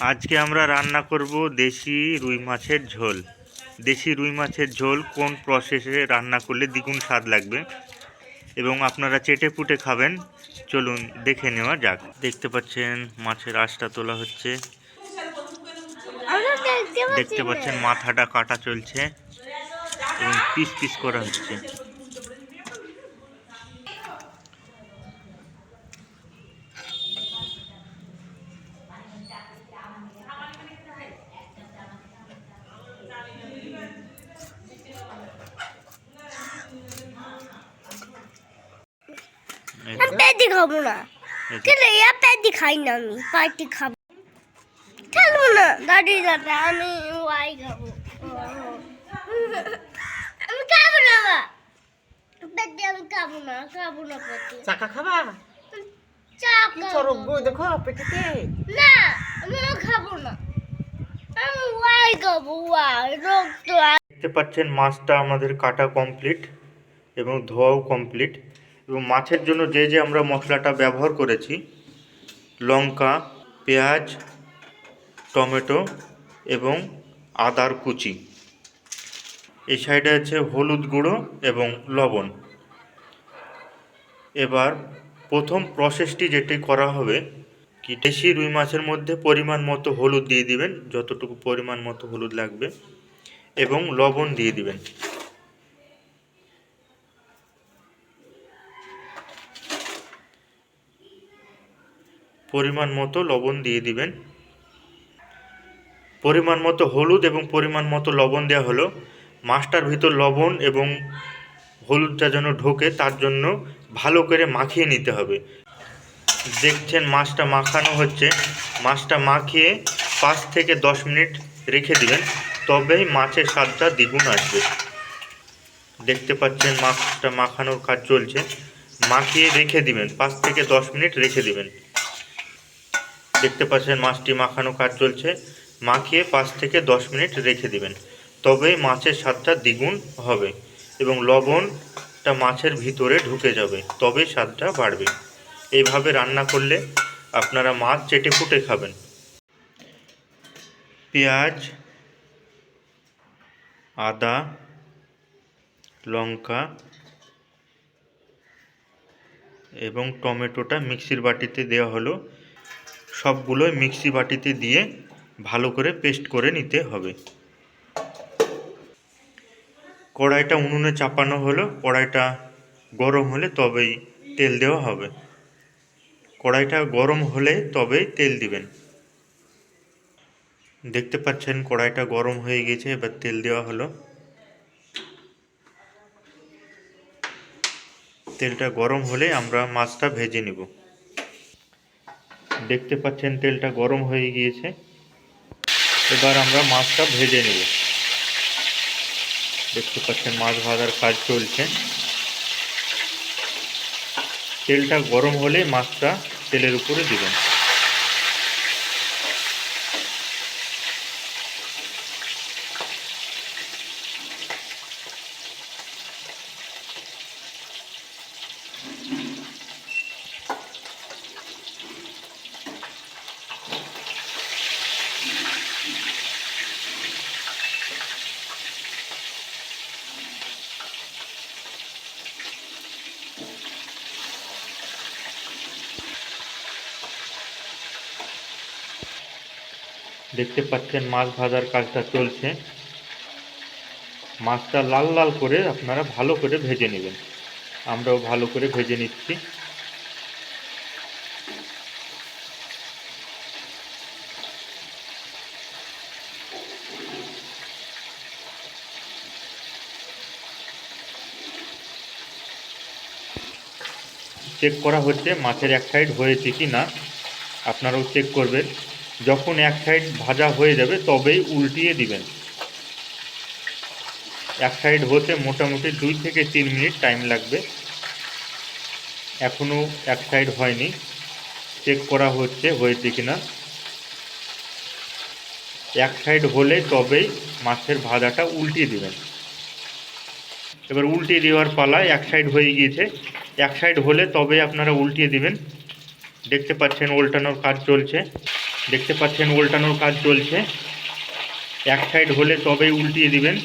আজকে আমরা রান্না করব দেশি রুই মাছের ঝোল। দেশি রুই মাছের ঝোল কোন প্রসেসে রান্না করলে দ্বিগুণ স্বাদ লাগবে এবং আপনারা চেটে পুটে খাবেন, চলুন দেখে নেওয়া যাক। দেখতে পাচ্ছেন মাছের আঁশটা তোলা হচ্ছে, দেখতে পাচ্ছেন মাথাটা কাটা চলছে এবং পিস পিস করা হচ্ছে। পেটি খাবো না, পেটি খাই না, আমি পাটি খাবো। খেলবো না দাদির সাথে, আমি ওয়াই খাবো। আমি খাবো না পেটি, আমি খাবো না পেটি। চাকা খাবা? চাকা চরকবো দেখো পেটিতে। না, আমি খাবো না, আমি ওয়াই খাবো। ওয়াই রক্ত। দেখতে পাচ্ছেন মাছটা আমাদের কাটা কমপ্লিট এবং ধোয়াও কমপ্লিট। এবং মাছের জন্য যে যে আমরা মশলাটা ব্যবহার করেছি, লঙ্কা, পেঁয়াজ, টমেটো এবং আদার কুচি। এই সাইডে আছে হলুদ গুঁড়ো এবং লবণ। এবার প্রথম প্রসেসটি যেটি করা হবে কি, দেশি রুই মাছের মধ্যে পরিমাণ মতো হলুদ দিয়ে দিবেন, যতটুকু পরিমাণ মতো হলুদ লাগবে, এবং লবণ দিয়ে দিবেন। পরিমাণ মতো লবণ দিয়ে দিবেন। পরিমাণ মতো হলুদ এবং পরিমাণ মতো লবণ দেওয়া হলো। মাছটার ভিতর লবণ এবং হলুদটা যেন ঢোকে তার জন্য ভালো করে মাখিয়ে নিতে হবে। দেখছেন মাছটা মাখানো হচ্ছে। মাছটা মাখিয়ে 5 থেকে 10 মিনিট রেখে দিবেন, তবেই মাছের স্বাদটা দ্বিগুণ আসবে। দেখতে পাচ্ছেন মাছটা মাখানোর কাজ চলছে। মাখিয়ে রেখে দিবেন, 5 থেকে 10 মিনিট রেখে দিবেন। দেখতে পাচ্ছেন মাছটি মাখানো কাজ চলছে। মাখিয়ে 5 থেকে 10 মিনিট রেখে দিবেন, তবেই মাছের স্বাদটা দ্বিগুণ হবে এবং লবণটা মাছের ভিতরে ঢুকে যাবে, তবে স্বাদটা বাড়বে। এইভাবে রান্না করলে আপনারা মাছ চেটে পুটে খাবেন। পেঁয়াজ, আদা, লঙ্কা এবং টমেটোটা মিক্সির বাটিতে দেওয়া হলো। সবগুলোই মিক্সি বাটিতে দিয়ে ভালো করে পেস্ট করে নিতে হবে। কড়াইটা উনুনে চাপানো হলো। কড়াইটা গরম হলে তবেই তেল দেওয়া হবে। কড়াইটা গরম হলে তবেই তেল দিবেন। দেখতে পাচ্ছেন কড়াইটা গরম হয়ে গেছে, এবার তেল দেওয়া হলো। তেলটা গরম হলে আমরা মাছটা ভেজে নিব। দেখতে পাচ্ছেন তেলটা গরম হয়ে গিয়েছে, এবার আমরা মাছটা ভেজে নেব। দেখতে পাচ্ছেন মাছ ভাজার কাজ চলছে। তেলটা গরম হলে মাছটা তেলের উপরে দিবেন। দেখতে পাচ্ছেন মাছ ভাজার কাজটা চলছে। মাছটা লাল লাল করে আপনারা ভালো করে ভেজে নেবেন। আমরাও ভালো করে ভেজে নিচ্ছি। চেক করা হচ্ছে মাছের এক সাইড হয়েছে কি না, আপনারাও চেক করবেন। যখন এক সাইড ভাজা হয়ে যাবে তবেই উল্টিয়ে দিবেন। এক সাইড হতে মোটামুটি 2 থেকে 3 মিনিট টাইম লাগবে। এখনও এক সাইড হয়নি, চেক করা হচ্ছে হয়েছে কিনা। এক সাইড হলে তবেই মাছের ভাজাটা উল্টিয়ে দিবেন। এবার উল্টিয়ে দেওয়ার পালায়, এক সাইড হয়ে গিয়েছে। এক সাইড হলে তবে আপনারা উল্টিয়ে দিবেন। দেখতে পাচ্ছেন উল্টানোর কাজ চলছে। দেখতে পাচ্ছেন উল্টানোর কাজ চলছে। এক সাইড হলে তবেই উল্টিয়ে দিবেন,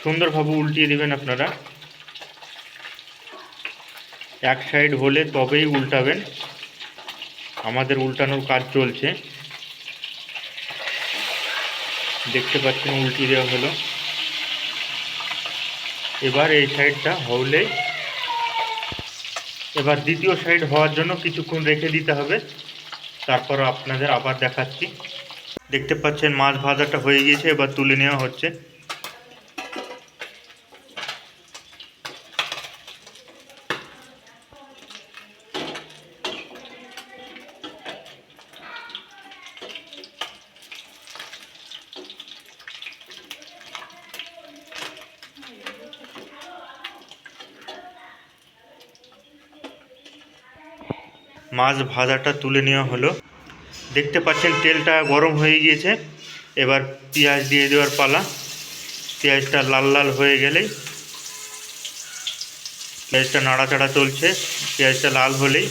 সুন্দরভাবে উল্টিয়ে দিবেন আপনারা। এক সাইড হলে তবেই উল্টাবেন। আমাদের উল্টানোর কাজ চলছে, দেখতে পাচ্ছেন উল্টিয়ে দেওয়া হলো। এবার এই সাইডটা হলে এবার দ্বিতীয় সাইড হওয়ার জন্য কিছুক্ষণ রেখে দিতে হবে, তারপর আপনাদের আবার দেখাচ্ছি। দেখতে পাচ্ছেন মাছ ভাজাটা হয়ে গিয়েছে, এবার তুলে নেওয়া হচ্ছে। মাছ ভাজাটা তুলে নেওয়া হলো। দেখতে পাচ্ছেন তেলটা গরম হয়ে গিয়েছে, এবার পেঁয়াজ দিয়ে দেওয়ার পালা। পেঁয়াজটা লাল লাল হয়ে গেলেই, পেঁয়াজটা নাড়াচাড়া চলছে, পেঁয়াজটা লাল হলেই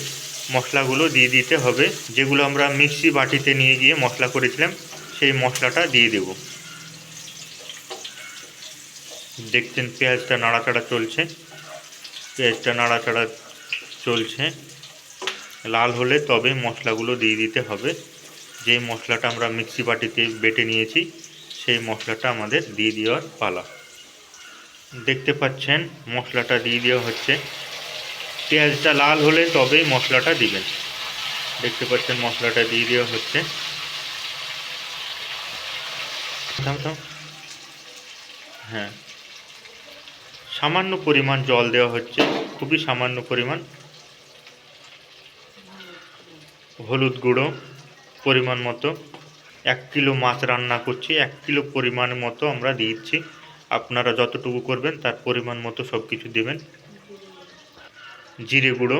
মশলাগুলো দিয়ে দিতে হবে, যেগুলো আমরা মিক্সি বাটিতে নিয়ে গিয়ে মশলা করেছিলাম সেই মশলাটা দিয়ে দেব। দেখছেন পেঁয়াজটা নাড়াচাড়া চলছে, পেঁয়াজটা নাড়াচাড়া চলছে, লাল হলে তবে মশলাগুলো দিয়ে দিতে হবে। যে মশলাটা আমরা মিক্সি বাটিতে বেটে নিয়েছি সেই মশলাটা আমাদের দিয়ে দেওয়ার পালা। দেখতে পাচ্ছেন মশলাটা দিয়ে দেওয়া হচ্ছে। পেঁয়াজটা লাল হলে তবেই মশলাটা দিবেন। দেখতে পাচ্ছেন মশলাটা দিয়ে দেওয়া হচ্ছে। হ্যাঁ, সামান্য পরিমাণ জল দেওয়া হচ্ছে, খুবই সামান্য পরিমাণ। হলুদ গুঁড়ো পরিমাণ মতো। 1 কিলো মাছ রান্না করছি, 1 কিলো পরিমাণ মতো আমরা দিচ্ছি। আপনারা যতটুকু করবেন তার পরিমাণ মতো সব কিছু দেবেন। জিরে গুঁড়ো,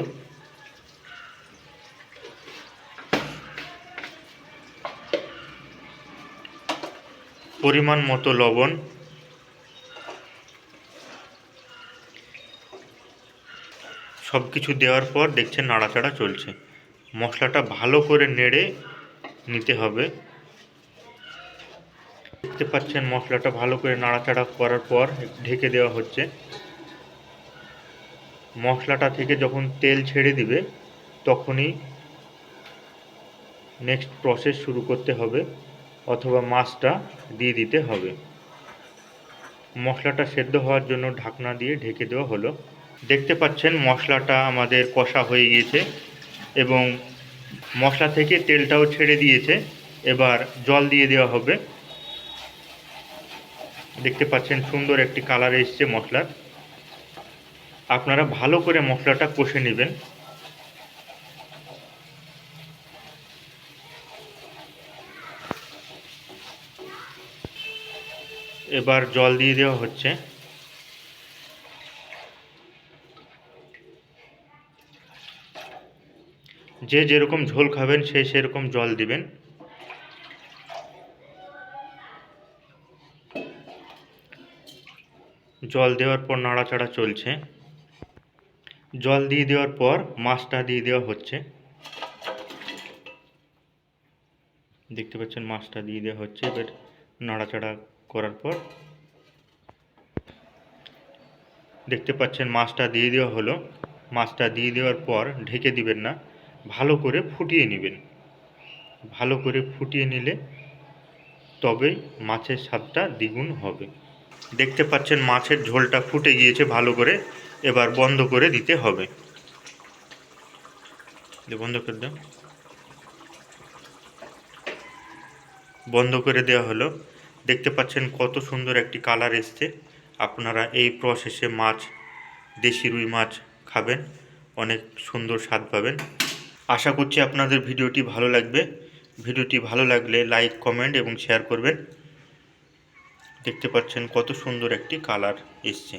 পরিমাণ মতো লবণ, সব কিছু দেওয়ার পর দেখছেন নাড়াচাড়া চলছে। মশলাটা ভালো করে নেড়ে নিতে হবে। দেখতে পাচ্ছেন মশলাটা ভালো করে নাড়াচাড়া করার পর ঢেকে দেওয়া হচ্ছে। মশলাটা থেকে যখন তেল ছেড়ে দিবে তখনই নেক্সট প্রসেস শুরু করতে হবে, অথবা মাছটা দিয়ে দিতে হবে। মশলাটা সেদ্ধ হওয়ার জন্য ঢাকনা দিয়ে ঢেকে দেওয়া হলো। দেখতে পাচ্ছেন মশলাটা আমাদের কষা হয়ে গিয়েছে এবং মশলা থেকে তেলটাও ছেড়ে দিয়েছে। এবার জল দিয়ে দেওয়া হবে। দেখতে পাচ্ছেন সুন্দর একটি কালার এসছে মশলার। আপনারা ভালো করে মশলাটা কষে নেবেন। এবার জল দিয়ে দেওয়া হচ্ছে। যে যেরকম ঝোল খাবেন সে সেরকম জল দিবেন। জল দেওয়ার পর নাড়াচাড়া চলছে। জল দিয়ে দেওয়ার পর মাছটা দিয়ে দেওয়া হচ্ছে। দেখতে পাচ্ছেন মাছটা দিয়ে দেওয়া হচ্ছে। এবার নাড়াচাড়া করার পর দেখতে পাচ্ছেন মাছটা দিয়ে দেওয়া হলো। মাছটা দিয়ে দেওয়ার পর ঢেকে দিবেন না, ভালো করে ফুটিয়ে নেবেন। ভালো করে ফুটিয়ে নিলে তবেই মাছের স্বাদটা দ্বিগুণ হবে। দেখতে পাচ্ছেন মাছের ঝোলটা ফুটে গিয়েছে ভালো করে। এবার বন্ধ করে দিতে হবে। বন্ধ করে দাও। বন্ধ করে দেওয়া হলো। দেখতে পাচ্ছেন কত সুন্দর একটি কালার এসছে। আপনারা এই প্রসেসে মাছ, দেশি রুই মাছ খাবেন, অনেক সুন্দর স্বাদ পাবেন। আশা করছি আপনাদের ভিডিওটি ভালো লাগবে। ভিডিওটি ভালো লাগলে লাইক, কমেন্ট এবং শেয়ার করবেন। দেখতে পাচ্ছেন কত সুন্দর একটি কালার এসছে।